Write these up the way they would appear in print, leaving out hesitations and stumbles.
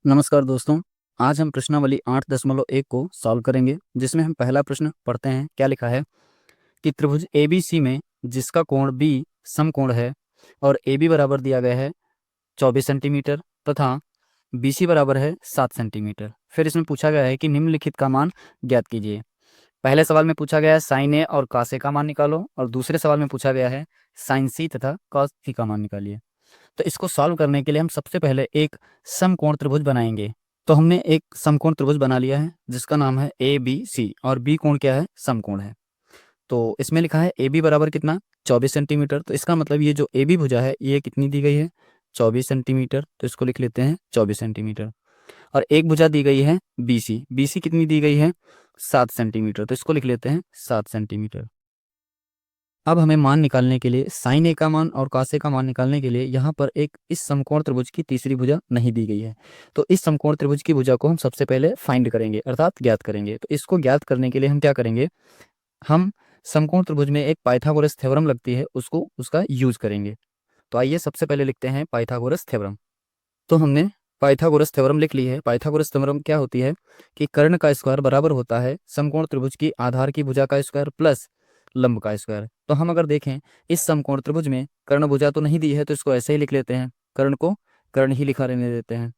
नमस्कार दोस्तों। आज हम प्रश्नावली 8.1 को सॉल्व करेंगे, जिसमें हम पहला प्रश्न पढ़ते हैं। क्या लिखा है कि त्रिभुज ABC में जिसका कोण B समकोण है और AB बराबर दिया गया है 24 सेंटीमीटर तथा BC बराबर है 7 सेंटीमीटर। फिर इसमें पूछा गया है कि निम्नलिखित का मान ज्ञात कीजिए। पहले सवाल में पूछा गया है साइन ए और कॉस ए का मान निकालो, और दूसरे सवाल में पूछा गया है साइन सी तथा कॉस सी का मान निकालिए। तो इसको सॉल्व करने के लिए हम सबसे पहले एक समकोण त्रिभुज बनाएंगे। तो हमने एक समकोण त्रिभुज बना लिया है जिसका नाम है ABC, और बी कोण क्या है? समकोण है। तो इसमें लिखा है AB बराबर कितना? 24 सेंटीमीटर। तो इसका मतलब ये जो AB भुजा है ये कितनी दी गई है? 24 सेंटीमीटर। तो इसको लिख लेते हैं 24 सेंटीमीटर। और एक भुजा दी गई है BC कितनी दी गई है? 7 सेंटीमीटर। तो इसको लिख लेते हैं 7 सेंटीमीटर। अब हमें मान निकालने के लिए साइन ए का मान और कॉस ए का मान निकालने के लिए यहाँ पर एक इस समकोण त्रिभुज की तीसरी भुजा नहीं दी गई है। तो इस समकोण त्रिभुज की भुजा को हम सबसे पहले फाइंड करेंगे, अर्थात ज्ञात करेंगे। तो इसको ज्ञात करने के लिए हम क्या करेंगे? हम समकोण त्रिभुज में एक पाइथागोरस थ्योरम लगती है, उसका यूज करेंगे। तो आइए सबसे पहले लिखते हैं पाइथागोरस थ्योरम। तो हमने पाइथागोरस थ्योरम लिख ली है। पाइथागोरस थ्योरम क्या होती है कि कर्ण का स्क्वायर बराबर होता है समकोण त्रिभुज की आधार की भुजा का स्क्वायर प्लस लंब का स्क्वायर। तो हम अगर देखें इस समकोण त्रिभुज में कर्ण भुजा तो नहीं दी है, तो इसको ऐसे ही लिख लेते हैं, कर्ण को कर्ण ही लिखा रहने देते हैं।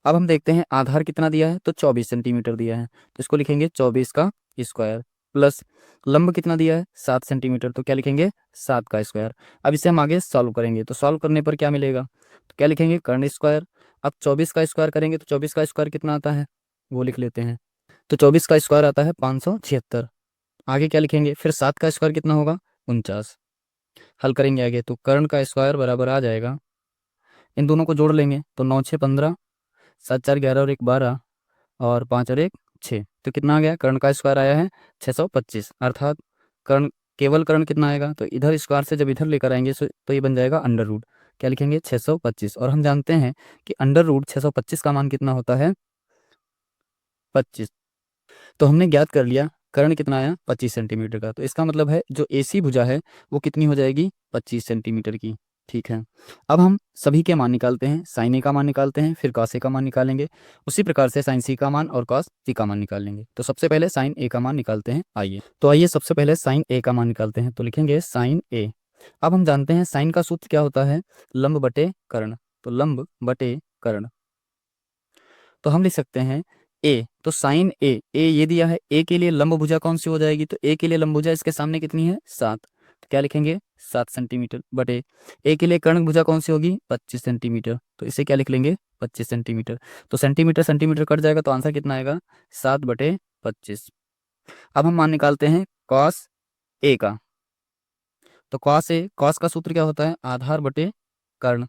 अब हम देखते हैं आधार कितना दिया है, तो 24 सेंटीमीटर दिया है, तो इसको लिखेंगे 24 का स्क्वायर प्लस लंब कितना दिया है? 7 सेंटीमीटर। तो क्या लिखेंगे? 7 का स्क्वायर। अब इसे हम आगे सॉल्व करेंगे, तो सॉल्व करने पर क्या मिलेगा? तो क्या लिखेंगे? कर्ण स्क्वायर। अब 24 का स्क्वायर करेंगे तो 24 का स्क्वायर कितना आता है वो लिख लेते हैं। तो 24 का स्क्वायर आता है 576। आगे क्या लिखेंगे? फिर 7 का स्क्वायर कितना होगा? 49। हल करेंगे आगे, तो कर्ण का स्क्वायर बराबर आ जाएगा, इन दोनों को जोड़ लेंगे तो 9 6 15, 7 4 11 और 1 12, और 5 और 1 6। तो कितना आ गया? कर्ण का स्क्वायर आया है 625। अर्थात कर्ण, केवल कर्ण कितना आएगा? तो इधर स्क्वायर से जब इधर लेकर आएंगे तो ये बन जाएगा अंडर रूट। क्या लिखेंगे? 625। और हम जानते हैं कि अंडर रूट 625 का मान कितना होता है? 25। तो हमने ज्ञात कर लिया कर्ण कितना आया? 25 सेंटीमीटर का। तो इसका मतलब है जो AC भुजा है वो कितनी हो जाएगी? 25 सेंटीमीटर की। ठीक है। अब हम सभी के मान निकालते हैं। साइन ए का मान निकालते हैं, फिर कॉस ए का मान निकालेंगे। उसी प्रकार से साइन सी का मान और कॉस सी का मान निकाल लेंगे। तो सबसे पहले साइन ए का मान निकालते हैं। आइए सबसे पहले साइन ए का मान निकालते हैं। तो लिखेंगे साइन ए। अब हम जानते हैं साइन का सूत्र क्या होता है? लंब बटे कर्ण। तो लंब बटे कर्ण। तो हम लिख सकते हैं ए, तो साइन ए, ये दिया है। ए के लिए लंब भुजा कौन सी हो जाएगी? तो ए के लिए लंब भुजा इसके सामने कितनी है? 7। तो क्या लिखेंगे? 7 सेंटीमीटर बटे ए के लिए कर्ण भुजा कौन सी होगी? 25 सेंटीमीटर। तो इसे क्या लिख लेंगे? 25 सेंटीमीटर। तो सेंटीमीटर सेंटीमीटर कट जाएगा, तो आंसर कितना आएगा? 7/25। अब हम मान निकालते हैं कॉस ए का। तो कॉस का सूत्र क्या होता है? आधार बटे कर्ण।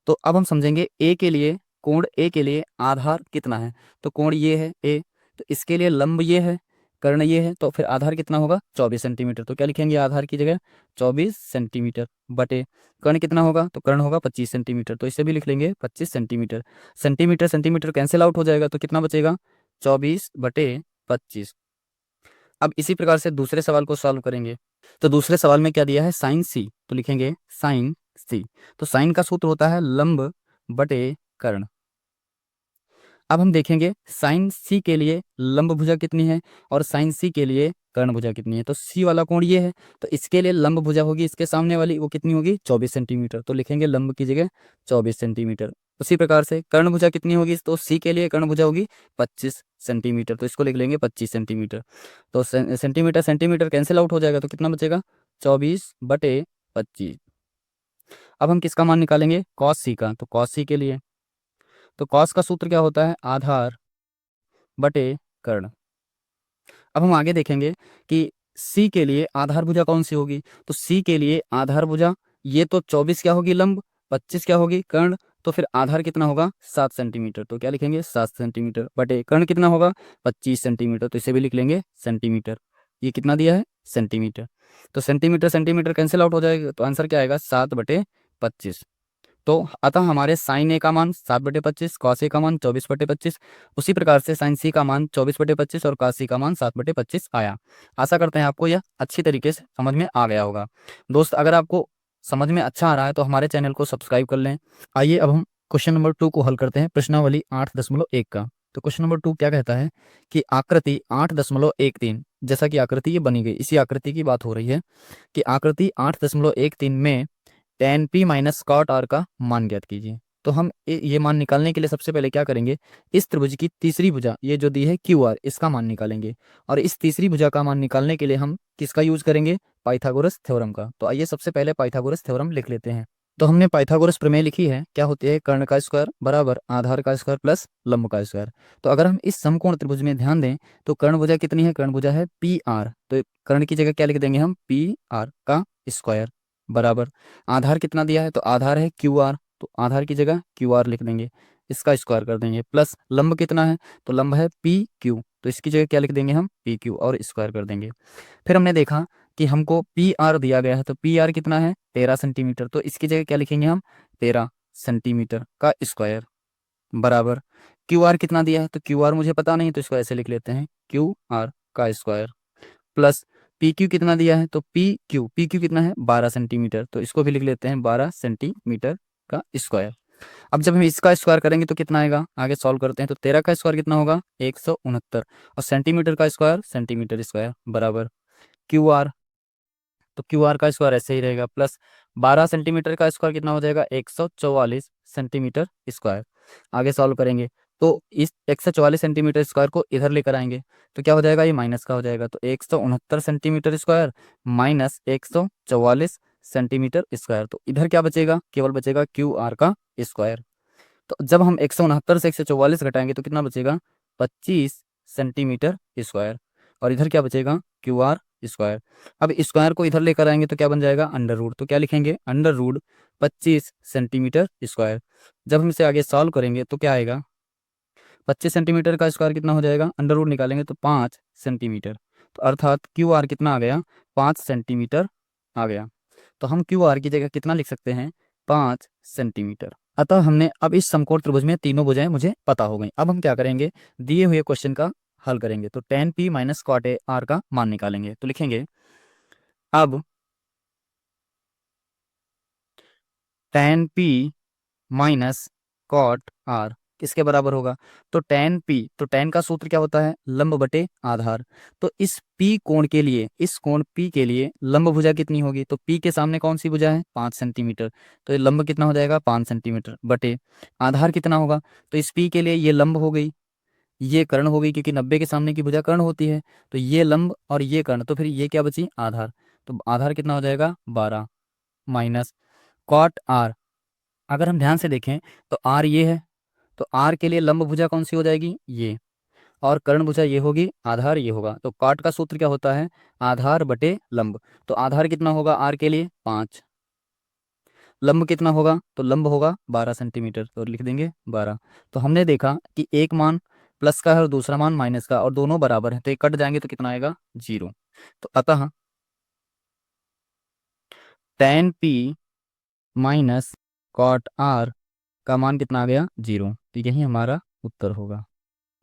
तो अब हम समझेंगे ए के लिए, कोण ए के लिए आधार कितना है? तो कोण ये है ए, तो इसके लिए लंब ये है, कर्ण ये है, तो फिर आधार कितना होगा? 24 सेंटीमीटर। तो क्या लिखेंगे आधार की जगह? 24 सेंटीमीटर बटे कर्ण कितना होगा? तो कर्ण होगा 25 सेंटीमीटर। तो इसे भी लिख लेंगे 25 centimetre. Centimetre centimetre cancel out हो जाएगा, तो कितना बचेगा? 24/25। अब इसी प्रकार से दूसरे सवाल को सॉल्व करेंगे। तो दूसरे सवाल में क्या दिया है? साइन सी। तो लिखेंगे साइन सी। तो साइन का सूत्र होता है लंब बटे कर्ण। अब हम देखेंगे साइन सी के लिए लंब भुजा कितनी है और साइन सी के लिए कर्ण भुजा कितनी है। तो सी वाला कोण ये है, तो इसके लिए लंब भुजा होगी इसके सामने वाली, वो कितनी होगी? 24 सेंटीमीटर। तो लिखेंगे लंब की जगह 24 सेंटीमीटर। उसी प्रकार से कर्ण भुजा कितनी होगी? तो सी के लिए कर्ण भुजा होगी 25 सेंटीमीटर। तो इसको लिख लेंगे 25 सेंटीमीटर। तो सेंटीमीटर सेंटीमीटर कैंसिल आउट हो जाएगा, तो कितना बचेगा? 24/25। अब हम किसका मान निकालेंगे? कॉस सी का। तो कॉस सी के लिए, तो कॉस का सूत्र क्या होता है? आधार बटे कर्ण। अब हम आगे देखेंगे कि सी के लिए आधार भुजा कौन सी होगी। तो सी के लिए आधार भुजा ये तो 24 क्या होगी लंब, 25 क्या होगी कर्ण। तो फिर आधार कितना होगा? 7 सेंटीमीटर। तो क्या लिखेंगे? 7 सेंटीमीटर बटे कर्ण कितना होगा? 25 सेंटीमीटर। तो इसे भी लिख लेंगे सेंटीमीटर। ये कितना दिया है? सेंटीमीटर। तो सेंटीमीटर सेंटीमीटर कैंसिल आउट हो जाएगा, तो आंसर क्या आएगा? 7/25। तो अतः हमारे साइन ए का मान 7/25, कॉस ए का मान 24/25। उसी प्रकार से साइन सी का मान 24/25 और कॉस सी का मान 7/25 आया। आशा करते हैं आपको यह अच्छी तरीके से समझ में आ गया होगा। दोस्त, अगर आपको समझ में अच्छा आ रहा है तो हमारे चैनल को सब्सक्राइब कर लें। आइए अब हम क्वेश्चन नंबर 2 को हल करते हैं, प्रश्नावली 8.1 का। तो क्वेश्चन नंबर 2 क्या कहता है कि आकृति 8.13, जैसा कि आकृति ये बनी गई, इसी आकृति की बात हो रही है कि आकृति 8.13 में tan p minus cot r का मान ज्ञात कीजिए। तो हम ये मान निकालने के लिए सबसे पहले क्या करेंगे, इस त्रिभुज की तीसरी भुजा ये जो दी है QR, इसका मान निकालेंगे। और इस तीसरी भुजा का मान निकालने के लिए हम किसका यूज करेंगे, पाइथागोरस थ्योरम का। तो आइए सबसे पहले पाइथागोरस थ्योरम लिख लेते हैं। तो हमने पाइथागोरस प्रमेय लिखी है, क्या होती है, कर्ण का स्क्वायर बराबर आधार का स्क्वायर प्लस लंब का स्क्वायर। तो अगर हम इस समकोण त्रिभुज में ध्यान दें तो कर्ण भुजा कितनी है, कर्ण भुजा है PR। तो कर्ण की जगह क्या लिख देंगे हम, PR का स्क्वायर बराबर आधार कितना दिया है, तो आधार है QR, तो आधार की जगह QR लिख देंगे, इसका स्क्वायर कर देंगे, प्लस लंब कितना है, तो लंब है PQ, तो इसकी जगह क्या लिख देंगे हम, PQ और स्क्वायर कर देंगे। फिर हमने देखा कि हमको PR दिया गया है, तो PR कितना है, 13 सेंटीमीटर, तो इसकी जगह क्या लिखेंगे हम, 13 सेंटीमीटर का स्क्वायर बराबर QR कितना दिया है, तो QR मुझे पता नहीं, तो इसको ऐसे लिख लेते हैं QR का स्क्वायर प्लस PQ कितना दिया है, तो PQ कितना है, 12 सेंटीमीटर, तो इसको भी लिख लेते हैं 12 सेंटीमीटर का स्क्वायर। अब जब हम इसका स्क्वायर करेंगे तो कितना आएगा, आगे सॉल्व करते हैं। तो 13 का स्क्वायर कितना होगा, 169, और सेंटीमीटर का स्क्वायर सेंटीमीटर स्क्वायर बराबर QR, तो QR का स्क्वायर ऐसे ही रहेगा, प्लस 12 सेंटीमीटर का स्क्वायर कितना हो जाएगा, 144 सेंटीमीटर स्क्वायर। आगे सॉल्व करेंगे तो इस 144 सेंटीमीटर स्क्वायर को इधर लेकर आएंगे तो क्या हो जाएगा, ये माइनस का हो जाएगा, तो 169 centimetre square minus 144 centimetre square, तो इधर क्या बचेगा, केवल बचेगा QR का स्क्वायर। तो जब हम 169 से 144 घटाएंगे तो कितना बचेगा, 25 सेंटीमीटर स्क्वायर, और इधर क्या बचेगा, QR स्क्वायर। अब स्क्वायर को इधर लेकर आएंगे तो क्या बन जाएगा, अंडर रूट, तो क्या लिखेंगे, अंडर रूट 25 सेंटीमीटर स्क्वायर। जब हम इसे आगे सॉल्व करेंगे तो क्या आएगा, 25 सेंटीमीटर का स्क्वायर कितना हो जाएगा, अंडर रूट निकालेंगे तो 5 सेंटीमीटर, तो अर्थात QR कितना आ गया, 5 सेंटीमीटर आ गया। तो हम QR की जगह कितना लिख सकते हैं, 5 सेंटीमीटर। अतः हमने अब इस समकोण त्रिभुज में तीनों भुजाएं मुझे पता हो गई। अब हम क्या करेंगे, दिए हुए क्वेश्चन का हल करेंगे। तो tan p minus cot r का मान निकालेंगे। तो लिखेंगे अब tan p minus cot r किसके बराबर होगा, तो tan p, तो tan का सूत्र क्या होता है, लंब बटे आधार। तो इस p कोण के लिए, इस कोण p के लिए लंब भुजा कितनी होगी, तो p के सामने कौन सी भुजा है, 5 सेंटीमीटर, तो ये लंब कितना हो जाएगा, 5 सेंटीमीटर बटे आधार कितना होगा, तो इस p के लिए ये लंब हो गई, ये कर्ण हो गई, क्योंकि 90 के सामने की भुजा कर्ण होती है, तो ये लंब और ये कर्ण, तो फिर ये क्या बची, आधार। तो आधार कितना हो जाएगा, 12 माइनस कॉट r। अगर हम ध्यान से देखें तो r ये है, तो r के लिए लंब भुजा कौन सी हो जाएगी, ये, और कर्ण भुजा ये होगी, आधार ये होगा। तो कॉट का सूत्र क्या होता है, आधार बटे लंब। तो आधार कितना होगा r के लिए, 5, लंब कितना होगा, तो लंब होगा 12 सेंटीमीटर, तो लिख देंगे 12। तो हमने देखा कि एक मान प्लस का है और दूसरा मान माइनस का, और दोनों बराबर है, तो ये कट जाएंगे तो कितना आएगा, 0। तो अतः tan p minus cot r का मान कितना आ गया, 0। तो यही हमारा उत्तर होगा।